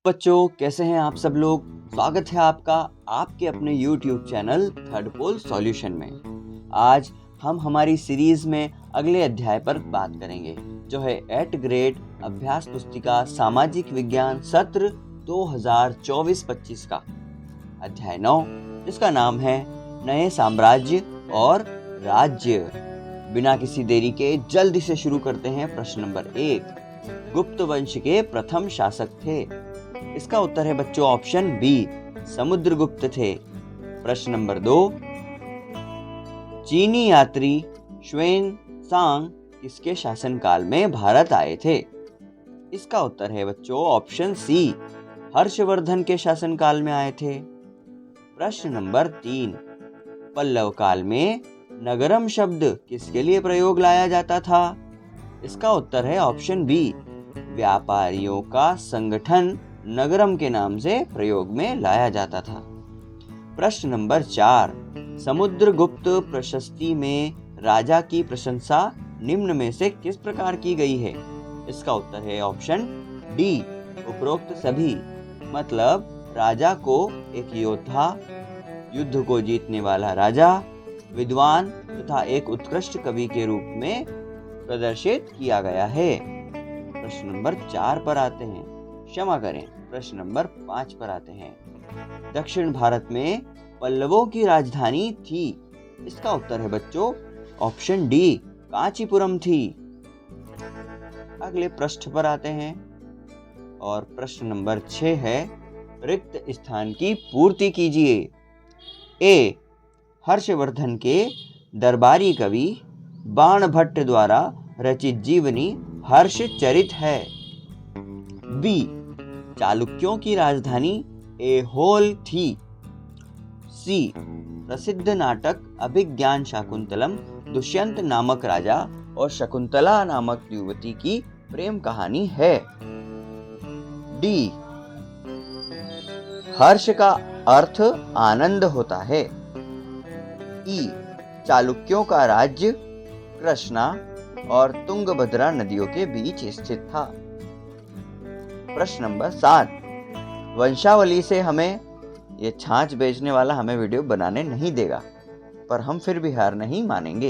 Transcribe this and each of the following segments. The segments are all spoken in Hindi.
बच्चों, कैसे हैं आप सब लोग। स्वागत है आपका आपके अपने YouTube चैनल थर्ड पोल सॉल्यूशन में। आज हम हमारी सीरीज में अगले अध्याय पर बात करेंगे, जो है 8th ग्रेड अभ्यास पुस्तिका सामाजिक विज्ञान सत्र 2024-25 का अध्याय 9, जिसका नाम है नए साम्राज्य और राज्य। बिना किसी देरी के जल्दी से शुरू करते हैं। प्रश्न नंबर 1, गुप्त वंश के प्रथम शासक थे। इसका उत्तर है बच्चों ऑप्शन बी, समुद्रगुप्त थे। प्रश्न नंबर 2, चीनी यात्री श्वेन सांग किसके शासनकाल में भारत आए थे। इसका उत्तर है बच्चों ऑप्शन सी, हर्षवर्धन के शासनकाल में आए थे। प्रश्न नंबर 3, पल्लव काल में नगरम शब्द किसके लिए प्रयोग लाया जाता था। इसका उत्तर है ऑप्शन बी, व्यापारियों का संगठन नगरम के नाम से प्रयोग में लाया जाता था। प्रश्न नंबर 4, समुद्रगुप्त प्रशस्ति में राजा की प्रशंसा निम्न में से किस प्रकार की गई है। इसका उत्तर है ऑप्शन डी, उपरोक्त सभी। मतलब राजा को एक योद्धा, युद्ध को जीतने वाला राजा, विद्वान तथा एक उत्कृष्ट कवि के रूप में प्रदर्शित किया गया है। प्रश्न नंबर 4 पर आते हैं, क्षमा करें, प्रश्न नंबर 5 पर आते हैं। दक्षिण भारत में पल्लवों की राजधानी थी। इसका उत्तर है बच्चों ऑप्शन डी, कांचीपुरम थी। अगले पृष्ठ पर आते हैं और प्रश्न नंबर 6 है, रिक्त स्थान की पूर्ति कीजिए। ए, हर्षवर्धन के दरबारी कवि बाणभट्ट द्वारा रचित जीवनी हर्षचरित है। बी, चालुक्यों की राजधानी ऐहोल थी। सी, प्रसिद्ध नाटक अभिज्ञान शाकुंतलम दुष्यंत नामक राजा और शकुंतला नामक युवती की प्रेम कहानी है। डी, हर्ष का अर्थ आनंद होता है। ई, चालुक्यों का राज्य कृष्णा और तुंगभद्रा नदियों के बीच स्थित था। प्रश्न नंबर 7, वंशावली से हमें ये छाछ बेचने वाला हमें वीडियो बनाने नहीं देगा, पर हम फिर भी हार नहीं मानेंगे।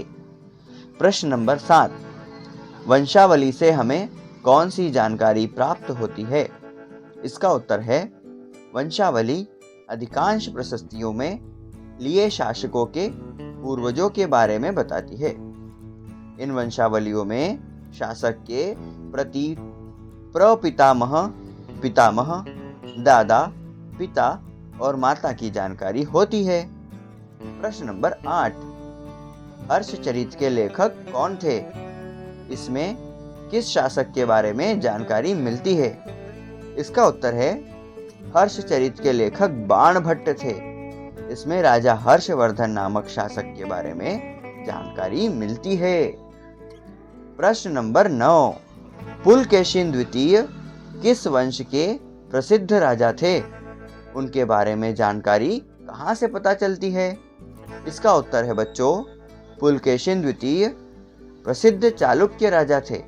प्रश्न नंबर 7, वंशावली से हमें कौन सी जानकारी प्राप्त होती है। इसका उत्तर है वंशावली अधिकांश प्रशस्तियों में लिए शासकों के पूर्वजों के बारे में बताती है। इन वंशावलियों में शासक के प्रति प्रपितामह, पितामह, दादा, पिता और माता की जानकारी होती है। प्रश्न नंबर 8, हर्षचरित के लेखक कौन थे। इसमें किस शासक के बारे में जानकारी मिलती है। इसका उत्तर है हर्षचरित के लेखक बाणभट्ट थे। इसमें राजा हर्षवर्धन नामक शासक के बारे में जानकारी मिलती है। प्रश्न नंबर 9, पुलकेशिन द्वितीय किस वंश के प्रसिद्ध राजा थे। उनके बारे में जानकारी कहाँ से पता चलती है। इसका उत्तर है बच्चों पुलकेशिन द्वितीय प्रसिद्ध चालुक्य राजा थे।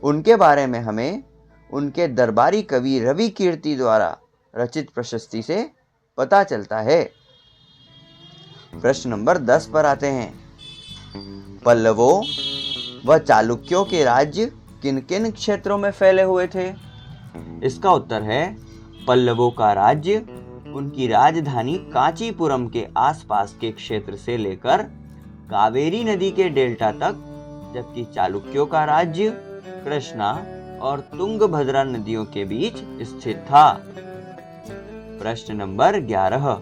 उनके बारे में हमें उनके दरबारी कवि रवि कीर्ति द्वारा रचित प्रशस्ति से पता चलता है। प्रश्न नंबर 10 पर आते हैं, पल्लवों व चालुक्यों के राज्य किन किन क्षेत्रों में फैले हुए थे। इसका उत्तर है पल्लवों का राज्य उनकी राजधानी कांचीपुरम के आसपास के क्षेत्र से लेकर कावेरी नदी के डेल्टा तक, जबकि चालुक्यों का राज्य कृष्णा और तुंगभद्रा नदियों के बीच स्थित था। प्रश्न नंबर 11,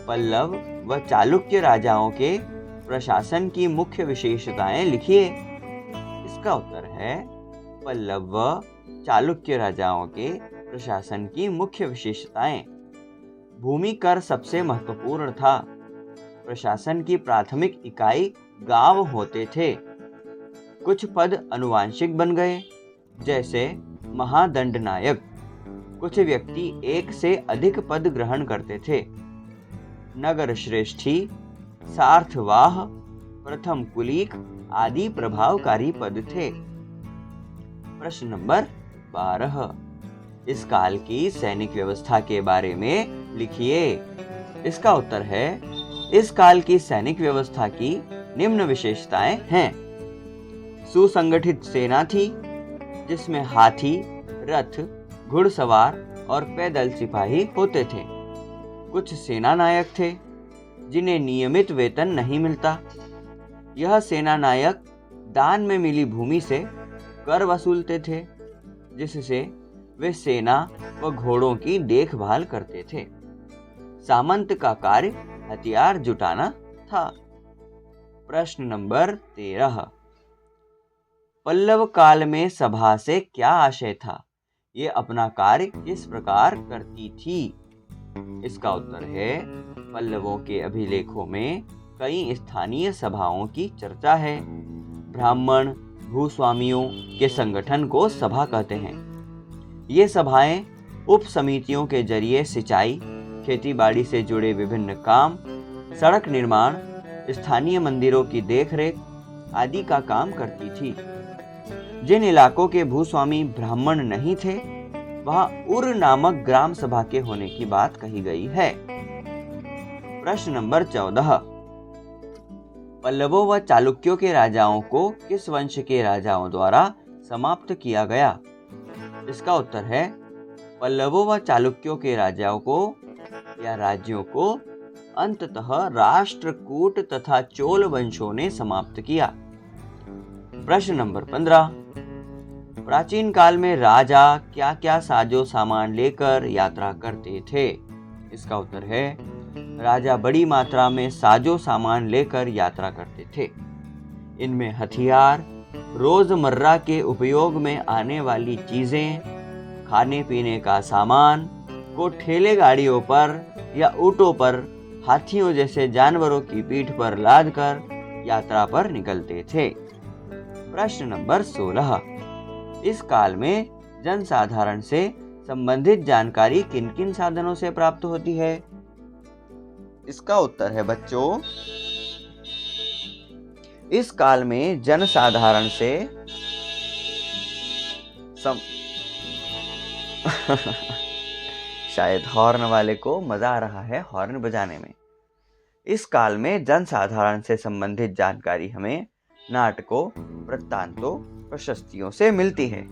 पल्लव व चालुक्य राजाओं के प्रशासन की मुख्य विशेषताएं लिखिए। इसका उत्तर है पल्लव व चालुक्य राजाओं के प्रशासन की मुख्य विशेषताएं। भूमि कर सबसे महत्वपूर्ण था। प्रशासन की प्राथमिक इकाई गांव होते थे। कुछ पद अनुवांशिक बन गए, जैसे महादंडनायक। कुछ व्यक्ति एक से अधिक पद ग्रहण करते थे। नगर श्रेष्ठी, सार्थवाह, प्रथम कुलीक आदि प्रभावकारी पद थे। प्रश्न नंबर 12, इस काल की सैनिक व्यवस्था के बारे में लिखिए। इसका उत्तर है, इस काल की सैनिक व्यवस्था की निम्न विशेषताएं हैं। सुसंगठित सेना थी, जिसमें हाथी, रथ, घुड़सवार और पैदल सिपाही होते थे। कुछ सेना नायक थे, जिन्हें नियमित वेतन नहीं मिलता। यह सेना नायक दान में मिली भूमि से कर वसूलते थे, जिससे वे सेना व घोड़ों की देखभाल करते थे। सामंत का कार्य हथियार जुटाना था। प्रश्न नंबर 13। पल्लव काल में सभा से क्या आशय था? ये अपना कार्य किस प्रकार करती थी? इसका उत्तर है, पल्लवों के अभिलेखों में कई स्थानीय सभाओं की चर्चा है। ब्राह्मण भूस्वामियों के संगठन को सभा कहते हैं। ये सभाएं उप समितियों के जरिए सिंचाई, खेतीबाड़ी से जुड़े विभिन्न काम, सड़क निर्माण, स्थानीय मंदिरों की देखरेख आदि का काम करती थी। जिन इलाकों के भूस्वामी ब्राह्मण नहीं थे, वहां उर नामक ग्राम सभा के होने की बात कही गई है। प्रश्न नंबर 14। पल्लवों व चालुक्यों के राजाओं को किस वंश के राजाओं द्वारा समाप्त किया गया? इसका उत्तर है, पल्लवों व चालुक्यों के राजाओं को या राज्यों को अंततः राष्ट्रकूट तथा चोल वंशों ने समाप्त किया। प्रश्न नंबर 15। प्राचीन काल में राजा क्या क्या साजो सामान लेकर यात्रा करते थे? इसका उत्तर है, राजा बड़ी मात्रा में साजो सामान लेकर यात्रा करते थे। इनमें हथियार, रोजमर्रा के उपयोग में आने वाली चीजें, खाने पीने का सामान को ठेले गाड़ियों पर या ऊंटों पर हाथियों जैसे जानवरों की पीठ पर लादकर यात्रा पर निकलते थे। प्रश्न नंबर 16। इस काल में जनसाधारण से संबंधित जानकारी किन किन साधनों से प्राप्त होती है? इसका उत्तर है बच्चों, इस काल में जनसाधारण से शायद हॉर्न वाले को मजा आ रहा है हॉर्न बजाने में। इस काल में जनसाधारण से संबंधित जानकारी हमें नाटकों, वृत्तांतों, प्रशस्तियों से मिलती है।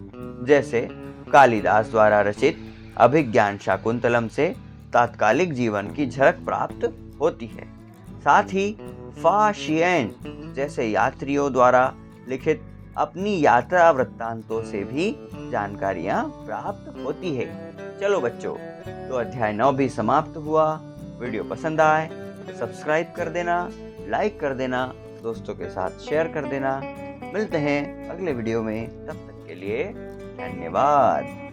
जैसे कालिदास द्वारा रचित अभिज्ञान शाकुंतलम से तात्कालिक जीवन की झलक प्राप्त होती है। साथ ही फा शिएन जैसे यात्रियों द्वारा लिखित अपनी यात्रा वृत्तांतों से भी जानकारियां प्राप्त होती है। चलो बच्चों, तो अध्याय 9 भी समाप्त हुआ। वीडियो पसंद आए तो सब्सक्राइब कर देना, लाइक कर देना, दोस्तों के साथ शेयर कर देना। मिलते हैं अगले वीडियो में, तब तक के लिए धन्यवाद।